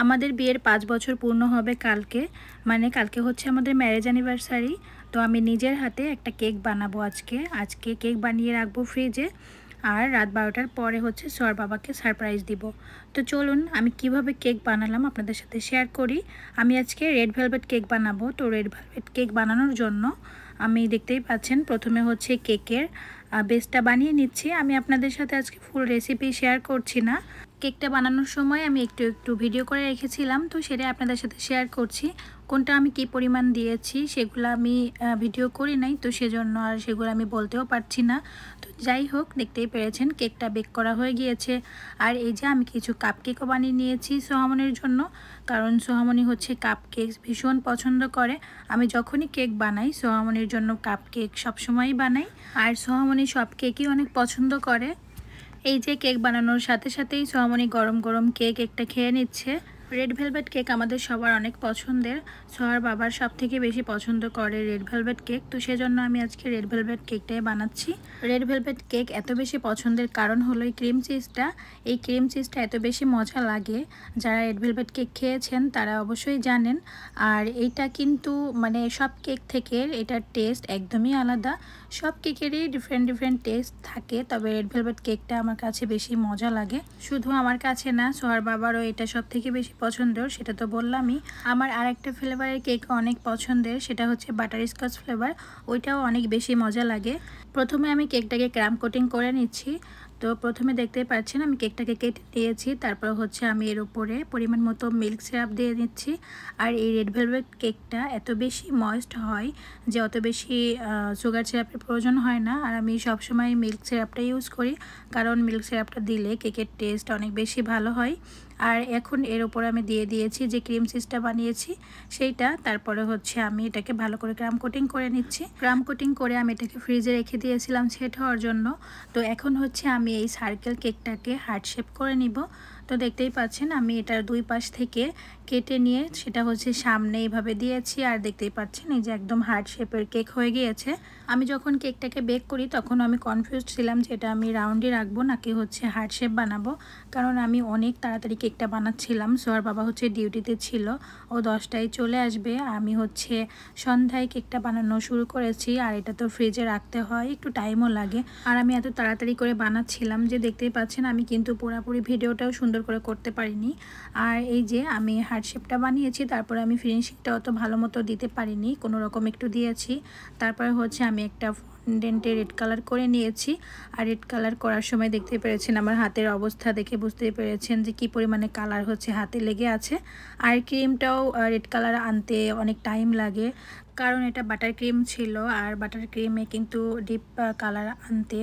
আমাদের বিয়ের 5 বছর পূর্ণ হবে কালকে, মানে কালকে হচ্ছে আমাদের ম্যারেজ অ্যানিভার্সারি। তো আমি নিজের হাতে একটা কেক বানাবো আজকে কেক বানিয়ে রাখবো ফ্রিজে, আর রাত 12টার পরে হচ্ছে সোয়ার বাবাকে সারপ্রাইজ দিব। তো চলুন আমি কিভাবে কেক বানালাম আপনাদের সাথে শেয়ার করি। আমি আজকে রেড ভেলভেট কেক বানাবো। তো রেড ভেলভেট কেক বানানোর জন্য আমি দেখতেই পাচ্ছেন প্রথমে হচ্ছে কেকের বেসটা বানিয়ে নিচ্ছি। আমি আপনাদের সাথে আজকে ফুল রেসিপি শেয়ার করছি না, কেকটা বানানোর সময় আমি একটু ভিডিও করে রেখেছিলাম, তো সেটা আপনাদের সাথে শেয়ার করছি। কোনটা আমি কি পরিমাণ দিয়েছি সেগুলো আমি ভিডিও করি নাই, তো সেজন্য আর সেগুলো আমি বলতেও পারছি না। তো যাই হোক, দেখতেই পেরেছেন কেকটা বেক করা হয়ে গিয়েছে। আর এই যে আমি কিছু কাপ কেকও বানিয়ে নিয়েছি সোহামনির জন্য, কারণ সোহামনি হচ্ছে কাপ কেক ভীষণ পছন্দ করে। আমি যখনই কেক বানাই সোহামনির জন্য কাপ কেক সবসময়ই বানাই, আর সোহামনি সব কেকই অনেক পছন্দ করে। এই যে কেক বানানোর সাথে সাথেই সোহামনি গরম গরম কেক একটা খেয়ে নিচ্ছে। রেড ভেলভেট কেক আমাদের সবার অনেক পছন্দের। সোহার বাবার সব থেকে বেশি পছন্দ করে রেড ভেলভেট কেক, তো সেজন্য আমি আজকে রেড ভেলভেট কেকটাই বানাচ্ছি। রেড ভেলভেট কেক এত বেশি পছন্দের কারণ হলো এই ক্রিম চিজটা। এই ক্রিম চিজটা এত বেশি মজা লাগে, যারা রেড ভেলভেট কেক খেয়েছেন তারা অবশ্যই জানেন। আর এইটা কিন্তু মানে সব কেক থেকে এটার টেস্ট একদমই আলাদা। সব কেকেরই ডিফারেন্ট টেস্ট থাকে, তবে রেড ভেলভেট কেকটা আমার কাছে বেশি মজা লাগে। শুধু আমার কাছে না, সোহার বাবারও এটা সব থেকে বেশি পছন্দের, সেটা তো বললামই। আমার আরেকটা ফ্লেভারের কেক অনেক পছন্দের, সেটা হচ্ছে বাটার স্কচ ফ্লেভার, ওইটাও অনেক বেশি মজা লাগে। প্রথমে আমি কেকটাকে ক্রাম কোটিং করে নিচ্ছি। তো প্রথমে দেখতেই পাচ্ছেন আমি কেকটাকে কেটে নিয়েছি, তারপর হচ্ছে আমি এর উপরে পরিমাণ মতো মিল্ক সিরাপ দিয়ে নিচ্ছি। আর এই রেড ভেলভেট কেকটা এত বেশি ময়েস্ট হয় যে অত বেশি সুগার সিরাপের প্রয়োজন হয় না। আর আমি সবসময় মিল্ক সিরাপটা ইউজ করি, কারণ মিল্ক সিরাপটা দিলে কেকের টেস্ট অনেক বেশি ভালো হয়। আর এখন এর উপরে আমি দিয়ে দিয়েছি যে ক্রিম চিজটা বানিয়েছি সেইটা। তারপরে হচ্ছে আমি এটাকে ভালো করে ক্রাম কোটিং করে নিচ্ছি। ক্রাম কোটিং করে আমি এটাকে ফ্রিজে রেখে দিয়েছিলাম সেট হওয়ার জন্য। তো এখন হচ্ছে আমি এই সার্কেল কেকটাকে হার্ট শেপ করে নিব। তো দেখতেই পাচ্ছেন আমি এটার দুই পাশ থেকে কেটে নিয়ে সেটা হচ্ছে সামনে এইভাবে দিয়েছি, আর দেখতেই পাচ্ছেন এই যে একদম হার্ট শেপের কেক হয়ে গিয়েছে। আমি যখন কেকটাকে বেক করি তখন আমি কনফিউজড ছিলাম যে এটা আমি রাউন্ডই রাখবো নাকি হচ্ছে হার্ট শেপ বানাবো, কারণ আমি অনেক তাড়াতাড়ি কেকটা বানাচ্ছিলাম। সোহার বাবা হচ্ছে ডিউটিতে ছিল, ও 10টায় চলে আসবে। আমি হচ্ছে সন্ধ্যায় কেকটা বানানো শুরু করেছি, আর এটা তো ফ্রিজে রাখতে হয়, একটু টাইমও লাগে। আর আমি এত তাড়াতাড়ি করে বানাচ্ছিলাম যে দেখতেই পাচ্ছেন আমি কিন্তু পুরোপুরি ভিডিওটাও সুন্দর করে করতে পারিনি। আর এই যে আমি হার্ট শেপটা বানিয়েছি, তারপরে আমি ফিনিশিংটা অত ভালো মতো দিতে পারিনি, কোনো রকম একটু দিয়েছি। তারপরে হচ্ছে আমি একটা ফন্ডেন্টে রেড কালার করে নিয়েছি। আর রেড কালার করার সময় দেখতে পেরেছেন আমার হাতের অবস্থা দেখে বুঝতে পেরেছেন যে কি পরিমাণে কালার হচ্ছে হাতে লেগে আছে। আর ক্রিমটাও রেড কালার আনতে অনেক টাইম লাগে, কারণ এটা বাটার ক্রিম ছিল, আর বাটার ক্রিমে কিন্তু ডিপ কালার আনতে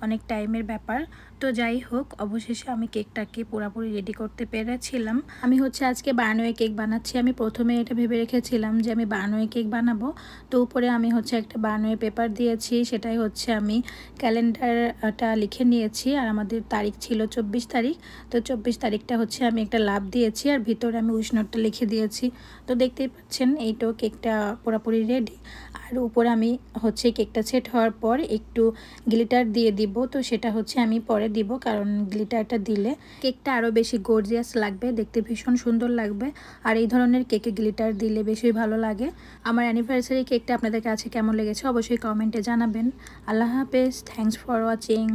অনেক টাইমের ব্যাপার। তো যাই হোক, অবশেষে আমি কেকটাকে পুরোপুরি রেডি করতে পেরেছিলাম। আমি হচ্ছে আজকে বার্নওয়ে কেক বানাচ্ছি। আমি প্রথমে এটা ভেবে রেখেছিলাম যে আমি বার্নওয়ে কেক বানাবো, তো উপরে আমি হচ্ছে একটা বার্নওয়ে পেপার দিয়েছি, সেটাই হচ্ছে আমি ক্যালেন্ডারটা লিখে নিয়েছি। আর আমাদের তারিখ ছিল 24 তারিখ, তো 24 তারিখটা হচ্ছে আমি একটা লাভ দিয়েছি, আর ভিতরে আমি উষ্ণটা লিখে দিয়েছি। তো দেখতেই পাচ্ছেন এইটাও কেকটা পুরোপুরি রেডি। আর উপরে আমি হচ্ছে কেকটা সেট হওয়ার পর একটু গ্লিটার দিয়ে দিব, তো সেটা হচ্ছে আমি পরে দিব, কারণ গ্লিটারটা দিলে কেকটা আরও বেশি গর্জিয়াস লাগবে, দেখতে ভীষণ সুন্দর লাগবে। আর এই ধরনের কেকে গ্লিটার দিলে বেশি ভালো লাগে। আমার অ্যানিভার্সারি কেকটা আপনাদের কাছে কেমন লেগেছে অবশ্যই কমেন্টে জানাবেন। আল্লাহ হাফেজ, থ্যাংকস ফর ওয়াচিং।